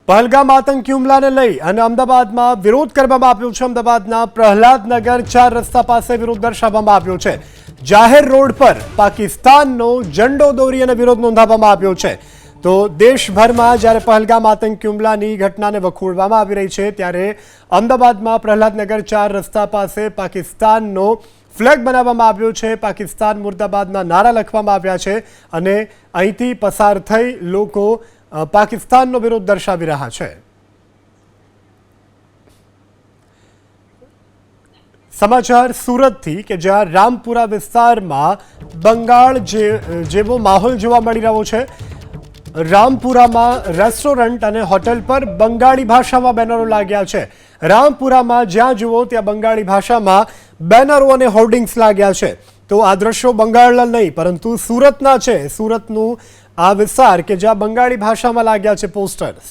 પહલગામ આતંકી હુમલાને લઈ અને અમદાવાદમાં વિરોધ કરવામાં આવ્યો છે। અમદાવાદના પ્રહલાદનગર 4 રસ્તા પાસે વિરોધ દર્શાવવામાં આવ્યો છે। જાહેર રોડ પર પાકિસ્તાનનો ઝંડો દોરી અને વિરોધ નોંધાવવામાં આવ્યો છે। તો દેશભરમાં જ્યારે પહલગામ આતંકી હુમલાની ઘટનાને વખોડવામાં આવી રહી છે ત્યારે અમદાવાદમાં પ્રહલાદનગર 4 રસ્તા પાસે પાકિસ્તાનનો ફ્લેગ બનાવવામાં આવ્યો છે। પાકિસ્તાન મુર્દાબાદના નારા લખવામાં આવ્યા છે અને અહીંથી પસાર થઈ લોકો પાકિસ્તાનનો વિરોધ દર્શાવી રહ્યા છે। સમાચાર સુરતથી કે જ્યાં રામપુરા વિસ્તારમાં બંગાળ જેવો માહોલ જોવા મળી રહ્યો છે। રામપુરામાં રેસ્ટોરન્ટ અને હોટેલ પર બંગાળી ભાષામાં બેનરો લાગ્યા છે। રામપુરામાં જ્યાં જુઓ ત્યાં બંગાળી ભાષામાં બેનરો અને હોર્ડિંગ્સ લાગ્યા છે। તો આ દ્રશ્યો બંગાળના નહીં પરંતુ સુરતના છે। સુરતનું આ વિસ્તાર કે જ્યાં બંગાળી ભાષામાં લાગ્યા છે પોસ્ટર્સ।